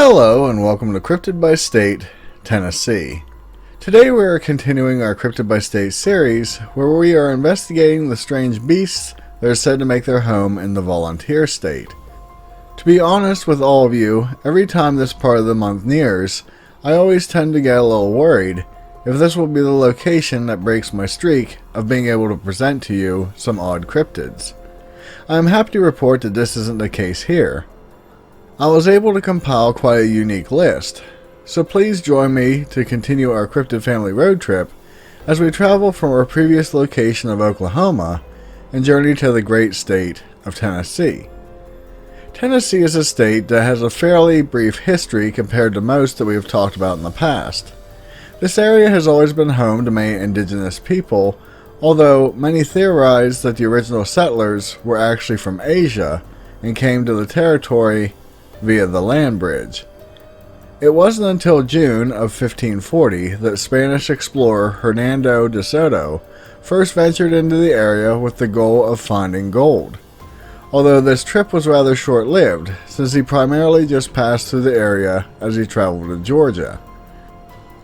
Hello and welcome to Cryptid by State, Tennessee. Today we are continuing our Cryptid by State series where we are investigating the strange beasts that are said to make their home in the volunteer state. To be honest with all of you, every time this part of the month nears, I always tend to get a little worried if this will be the location that breaks my streak of being able to present to you some odd cryptids. I am happy to report that this isn't the case here. I was able to compile quite a unique list, so please join me to continue our cryptid family road trip as we travel from our previous location of Oklahoma and journey to the great state of Tennessee. Tennessee is a state that has a fairly brief history compared to most that we have talked about in the past. This area has always been home to many indigenous people, although many theorize that the original settlers were actually from Asia and came to the territory via the land bridge. It wasn't until June of 1540 that Spanish explorer Hernando de Soto first ventured into the area with the goal of finding gold. Although this trip was rather short-lived, since he primarily just passed through the area as he traveled to Georgia.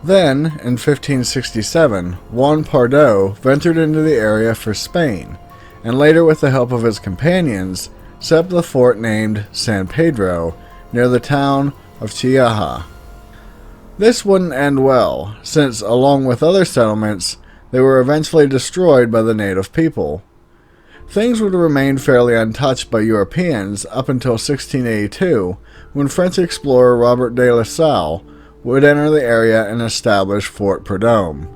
Then, in 1567, Juan Pardo ventured into the area for Spain, and later with the help of his companions, set up the fort named San Pedro near the town of Cheetah. This wouldn't end well, since along with other settlements, they were eventually destroyed by the native people. Things would remain fairly untouched by Europeans up until 1682, when French explorer Robert de La Salle would enter the area and establish Fort Prudhomme.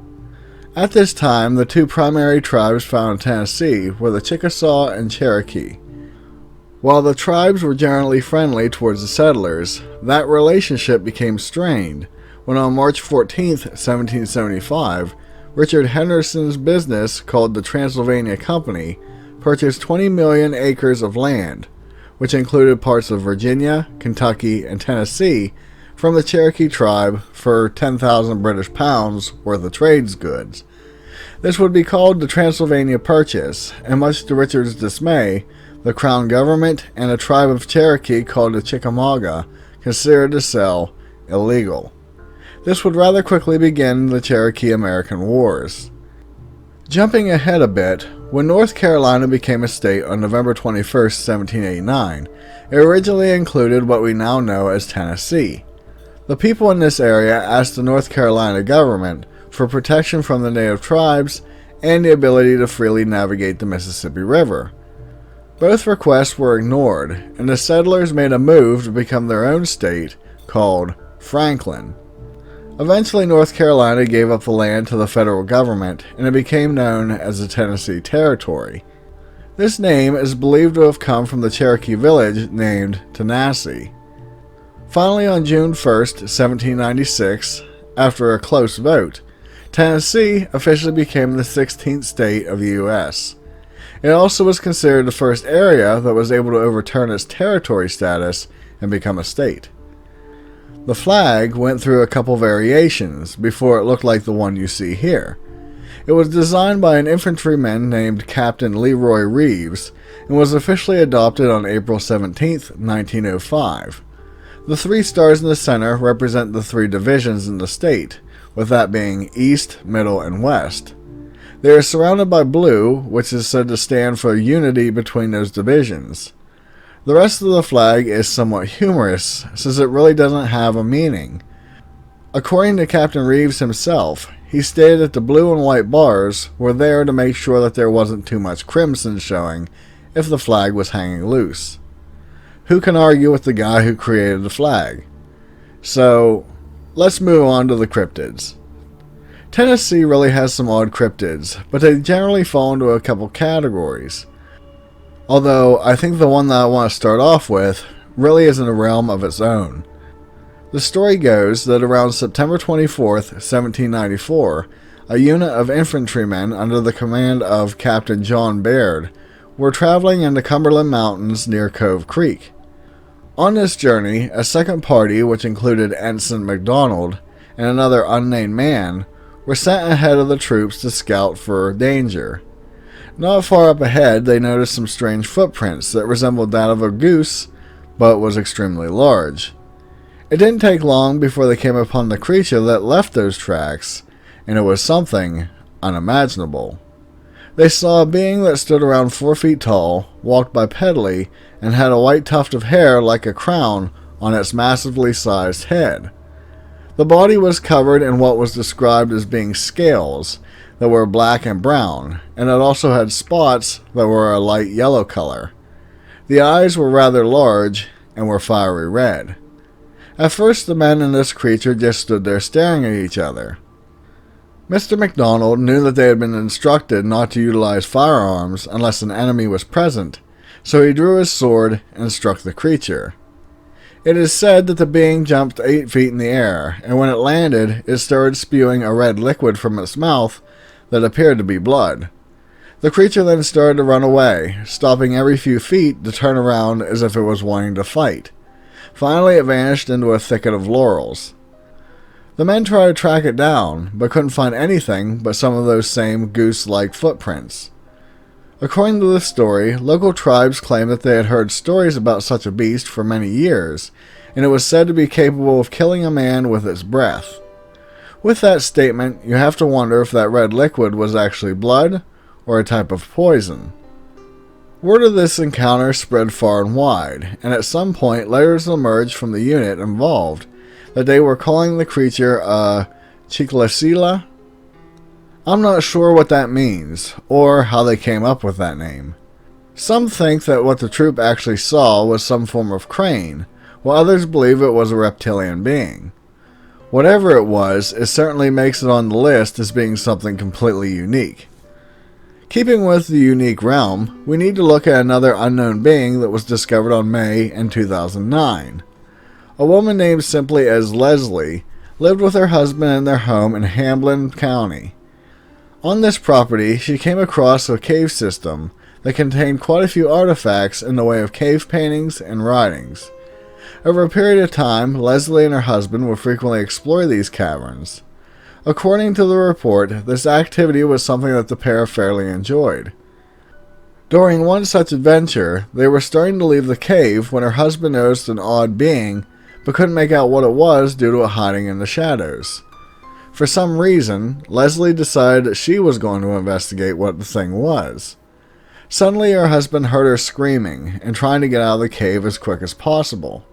At this time, the two primary tribes found in Tennessee were the Chickasaw and Cherokee. While the tribes were generally friendly towards the settlers, that relationship became strained when on March 14, 1775, Richard Henderson's business called the Transylvania Company purchased 20 million acres of land, which included parts of Virginia, Kentucky, and Tennessee, from the Cherokee tribe for 10,000 British pounds worth of trades goods. This would be called the Transylvania Purchase, and much to Richard's dismay, the Crown Government and a tribe of Cherokee called the Chickamauga considered the sale illegal. This would rather quickly begin the Cherokee-American Wars. Jumping ahead a bit, when North Carolina became a state on November 21, 1789, it originally included what we now know as Tennessee. The people in this area asked the North Carolina government for protection from the native tribes and the ability to freely navigate the Mississippi River. Both requests were ignored, and the settlers made a move to become their own state called Franklin. Eventually, North Carolina gave up the land to the federal government, and it became known as the Tennessee Territory. This name is believed to have come from the Cherokee village named Tanassi. Finally, on June 1, 1796, after a close vote, Tennessee officially became the 16th state of the U.S. It also was considered the first area that was able to overturn its territory status and become a state. The flag went through a couple variations before it looked like the one you see here. It was designed by an infantryman named Captain Leroy Reeves and was officially adopted on April 17, 1905. The three stars in the center represent the three divisions in the state, with that being East, Middle, and West. They are surrounded by blue, which is said to stand for unity between those divisions. The rest of the flag is somewhat humorous, since it really doesn't have a meaning. According to Captain Reeves himself, he stated that the blue and white bars were there to make sure that there wasn't too much crimson showing if the flag was hanging loose. Who can argue with the guy who created the flag? So, let's move on to the cryptids. Tennessee really has some odd cryptids, but they generally fall into a couple categories. Although, I think the one that I want to start off with really is in a realm of its own. The story goes that around September 24th, 1794, a unit of infantrymen under the command of Captain John Baird were traveling in the Cumberland Mountains near Cove Creek. On this journey, a second party, which included Ensign MacDonald and another unnamed man, were sent ahead of the troops to scout for danger. Not far up ahead, they noticed some strange footprints that resembled that of a goose, but was extremely large. It didn't take long before they came upon the creature that left those tracks, and it was something unimaginable. They saw a being that stood around 4 feet tall, walked bipedally, and had a white tuft of hair like a crown on its massively sized head. The body was covered in what was described as being scales that were black and brown, and it also had spots that were a light yellow color. The eyes were rather large and were fiery red. At first, the men and this creature just stood there staring at each other. Mr. McDonald knew that they had been instructed not to utilize firearms unless an enemy was present, so he drew his sword and struck the creature. It is said that the being jumped 8 feet in the air, and when it landed, it started spewing a red liquid from its mouth that appeared to be blood. The creature then started to run away, stopping every few feet to turn around as if it was wanting to fight. Finally, it vanished into a thicket of laurels. The men tried to track it down, but couldn't find anything but some of those same goose-like footprints. According to this story, local tribes claim that they had heard stories about such a beast for many years, and it was said to be capable of killing a man with its breath. With that statement, you have to wonder if that red liquid was actually blood or a type of poison. Word of this encounter spread far and wide, and at some point letters emerged from the unit involved that they were calling the creature a Chiclasila. I'm not sure what that means, or how they came up with that name. Some think that what the troop actually saw was some form of crane, while others believe it was a reptilian being. Whatever it was, it certainly makes it on the list as being something completely unique. Keeping with the unique realm, we need to look at another unknown being that was discovered on May in 2009. A woman named simply as Leslie lived with her husband in their home in Hamblin County. On this property, she came across a cave system that contained quite a few artifacts in the way of cave paintings and writings. Over a period of time, Leslie and her husband would frequently explore these caverns. According to the report, this activity was something that the pair fairly enjoyed. During one such adventure, they were starting to leave the cave when her husband noticed an odd being, but couldn't make out what it was due to it hiding in the shadows. For some reason, Leslie decided that she was going to investigate what the thing was. Suddenly, her husband heard her screaming and trying to get out of the cave as quick as possible.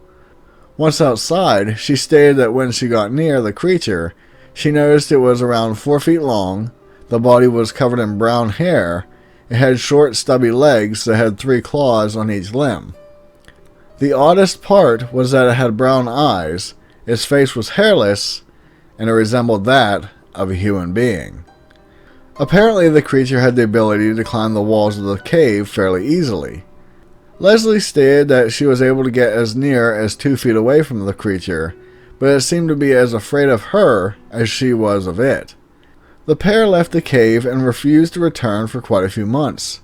Once outside, she stated that when she got near the creature, she noticed it was around 4 feet long, the body was covered in brown hair, it had short stubby legs that had 3 claws on each limb. The oddest part was that it had brown eyes, its face was hairless, and it resembled that of a human being. Apparently the creature had the ability to climb the walls of the cave fairly easily. Leslie stated that she was able to get as near as 2 feet away from the creature, but it seemed to be as afraid of her as she was of it. The pair left the cave and refused to return for quite a few months.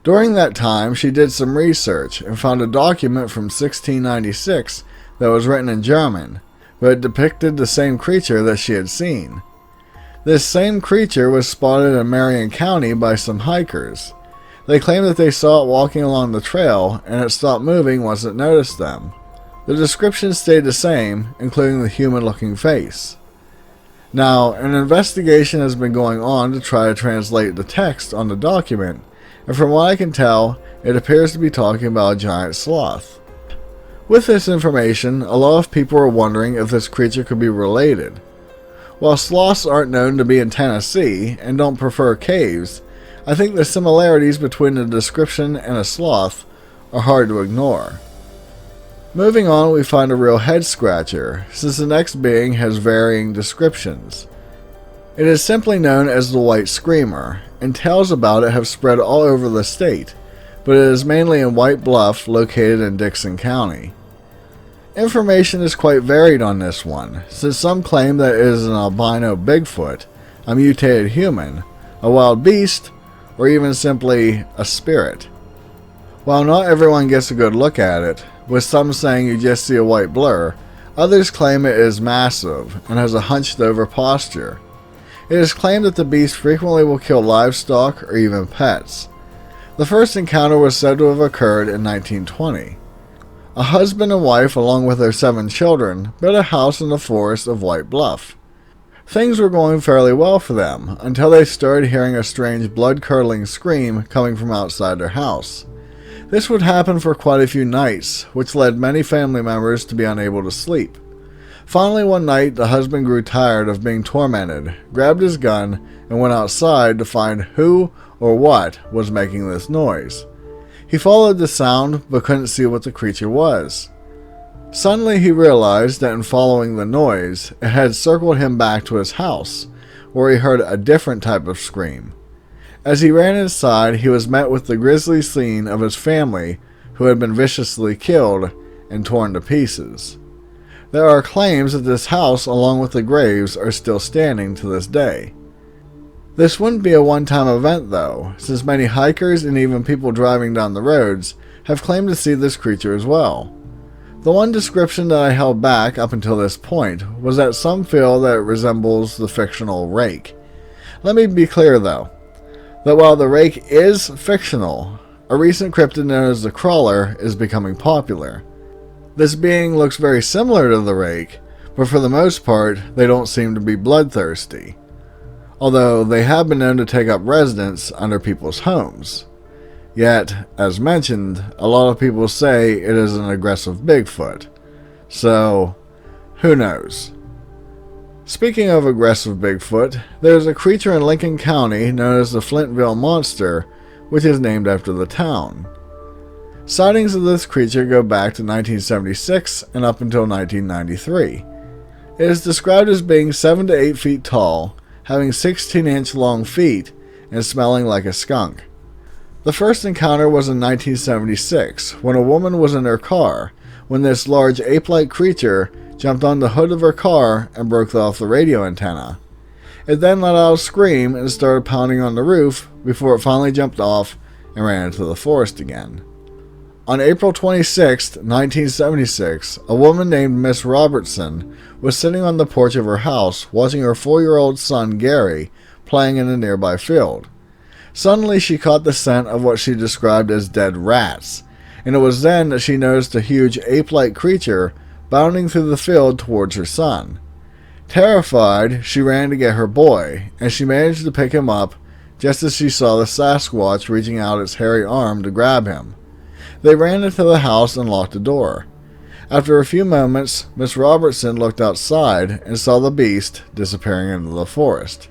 During that time, she did some research and found a document from 1696 that was written in German, but it depicted the same creature that she had seen. This same creature was spotted in Marion County by some hikers. They claimed that they saw it walking along the trail, and it stopped moving once it noticed them. The description stayed the same, including the human-looking face. Now, an investigation has been going on to try to translate the text on the document, and from what I can tell, it appears to be talking about a giant sloth. With this information, a lot of people are wondering if this creature could be related. While sloths aren't known to be in Tennessee and don't prefer caves, I think the similarities between the description and a sloth are hard to ignore. Moving on, we find a real head-scratcher, since the next being has varying descriptions. It is simply known as the White Screamer, and tales about it have spread all over the state, but it is mainly in White Bluff, located in Dickson County. Information is quite varied on this one, since some claim that it is an albino Bigfoot, a mutated human, a wild beast, or even simply a spirit. While not everyone gets a good look at it, with some saying you just see a white blur, others claim it is massive and has a hunched over posture. It is claimed that the beast frequently will kill livestock or even pets. The first encounter was said to have occurred in 1920. A husband and wife, along with their 7 children, built a house in the forest of White Bluff. Things were going fairly well for them, until they started hearing a strange blood-curdling scream coming from outside their house. This would happen for quite a few nights, which led many family members to be unable to sleep. Finally, one night, the husband grew tired of being tormented, grabbed his gun, and went outside to find who or what was making this noise. He followed the sound, but couldn't see what the creature was. Suddenly, he realized that in following the noise, it had circled him back to his house, where he heard a different type of scream. As he ran inside, he was met with the grisly scene of his family, who had been viciously killed and torn to pieces. There are claims that this house, along with the graves, are still standing to this day. This wouldn't be a one-time event though, since many hikers and even people driving down the roads have claimed to see this creature as well. The one description that I held back up until this point was that some feel that it resembles the fictional rake. Let me be clear though, that while the rake is fictional, a recent cryptid known as the crawler is becoming popular. This being looks very similar to the rake, but for the most part they don't seem to be bloodthirsty, although they have been known to take up residence under people's homes. Yet, as mentioned, a lot of people say it is an aggressive Bigfoot, so who knows. Speaking of aggressive Bigfoot, there is a creature in Lincoln County known as the Flintville monster, which is named after the town. Sightings of this creature go back to 1976 and up until 1993. It is described as being 7 to 8 feet tall, having 16-inch long feet, and smelling like a skunk. The first encounter was in 1976, when a woman was in her car, when this large ape-like creature jumped on the hood of her car and broke off the radio antenna. It then let out a scream and started pounding on the roof before it finally jumped off and ran into the forest again. On April 26, 1976, a woman named Miss Robertson was sitting on the porch of her house watching her 4-year-old son Gary playing in a nearby field. Suddenly she caught the scent of what she described as dead rats, and it was then that she noticed a huge ape-like creature bounding through the field towards her son. Terrified, she ran to get her boy, and she managed to pick him up just as she saw the Sasquatch reaching out its hairy arm to grab him. They ran into the house and locked the door. After a few moments, Miss Robertson looked outside and saw the beast disappearing into the forest.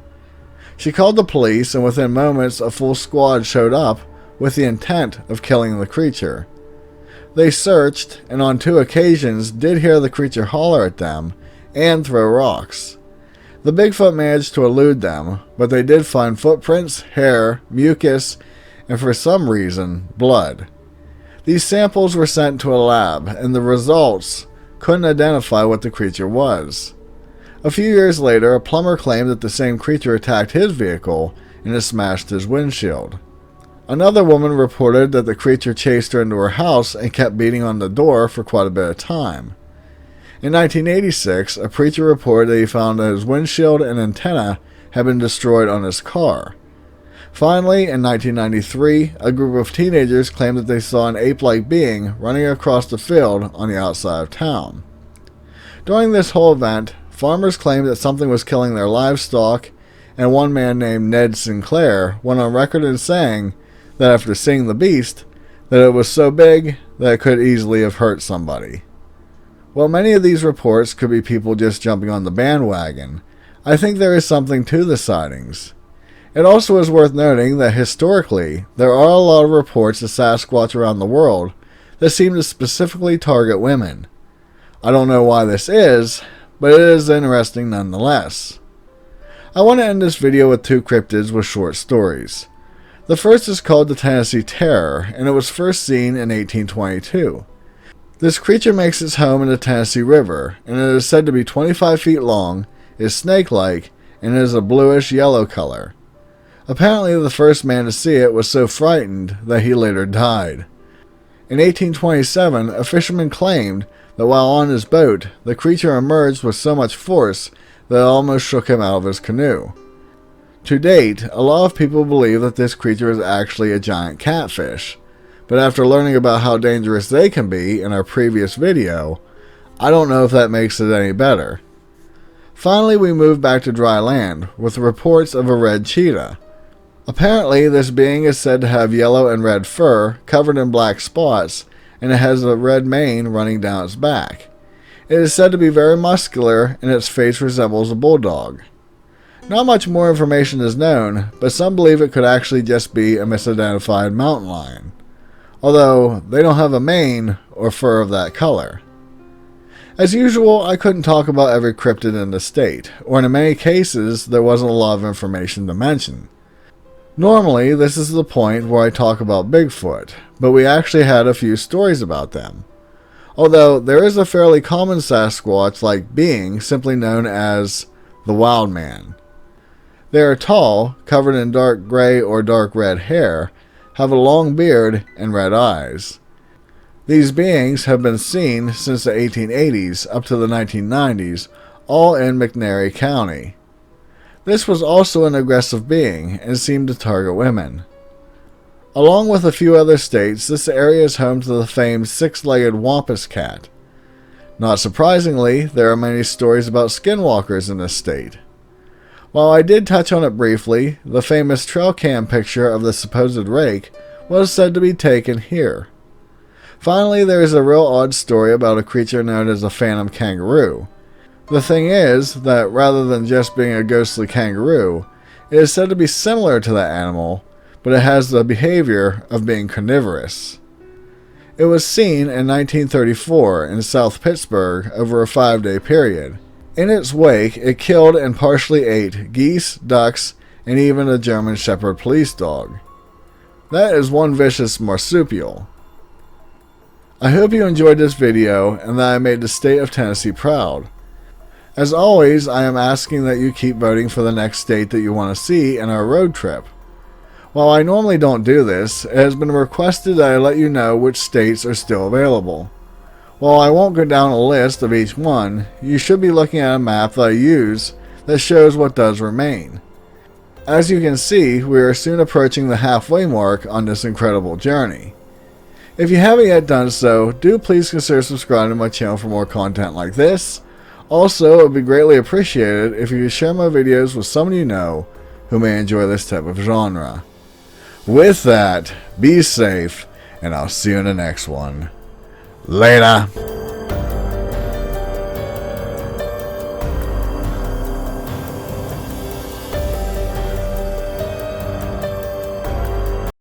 She called the police, and within moments a full squad showed up with the intent of killing the creature. They searched, and on 2 occasions did hear the creature holler at them and throw rocks. The Bigfoot managed to elude them, but they did find footprints, hair, mucus, and for some reason, blood. These samples were sent to a lab, and the results couldn't identify what the creature was. A few years later, a plumber claimed that the same creature attacked his vehicle and it smashed his windshield. Another woman reported that the creature chased her into her house and kept beating on the door for quite a bit of time. In 1986, a preacher reported that he found that his windshield and antenna had been destroyed on his car. Finally, in 1993, a group of teenagers claimed that they saw an ape-like being running across the field on the outside of town. During this whole event, farmers claimed that something was killing their livestock, and one man named Ned Sinclair went on record as saying that after seeing the beast, that it was so big that it could easily have hurt somebody. While many of these reports could be people just jumping on the bandwagon, I think there is something to the sightings. It also is worth noting that historically, there are a lot of reports of Sasquatch around the world that seem to specifically target women. I don't know why this is, but it is interesting nonetheless. I want to end this video with 2 cryptids with short stories. The first is called the Tennessee Terror, and it was first seen in 1822. This creature makes its home in the Tennessee River, and it is said to be 25 feet long, is snake-like, and is a bluish-yellow color. Apparently, the first man to see it was so frightened that he later died. In 1827, a fisherman claimed that while on his boat, the creature emerged with so much force that it almost shook him out of his canoe. To date, a lot of people believe that this creature is actually a giant catfish, but after learning about how dangerous they can be in our previous video, I don't know if that makes it any better. Finally, we move back to dry land with reports of a red cheetah. Apparently, this being is said to have yellow and red fur covered in black spots, and it has a red mane running down its back. It is said to be very muscular, and its face resembles a bulldog. Not much more information is known, but some believe it could actually just be a misidentified mountain lion, although they don't have a mane or fur of that color. As usual, I couldn't talk about every cryptid in the state, or in many cases there wasn't a lot of information to mention. Normally, this is the point where I talk about Bigfoot, but we actually had a few stories about them. Although there is a fairly common Sasquatch-like being simply known as the Wild Man. They are tall, covered in dark gray or dark red hair, have a long beard, and red eyes. These beings have been seen since the 1880s up to the 1990s, all in McNairy County. This was also an aggressive being and seemed to target women. Along with a few other states, this area is home to the famed six-legged wampus cat. Not surprisingly, there are many stories about skinwalkers in this state. While I did touch on it briefly, the famous trail cam picture of the supposed rake was said to be taken here. Finally, there is a real odd story about a creature known as a phantom kangaroo. The thing is that rather than just being a ghostly kangaroo, it is said to be similar to that animal, but it has the behavior of being carnivorous. It was seen in 1934 in South Pittsburgh over a 5-day period. In its wake, it killed and partially ate geese, ducks, and even a German Shepherd police dog. That is one vicious marsupial. I hope you enjoyed this video and that I made the state of Tennessee proud. As always, I am asking that you keep voting for the next state that you want to see in our road trip. While I normally don't do this, it has been requested that I let you know which states are still available. While I won't go down a list of each one, you should be looking at a map that I use that shows what does remain. As you can see, we are soon approaching the halfway mark on this incredible journey. If you haven't yet done so, do please consider subscribing to my channel for more content like this. Also, it would be greatly appreciated if you could share my videos with someone you know who may enjoy this type of genre. With that, be safe, and I'll see you in the next one. Later.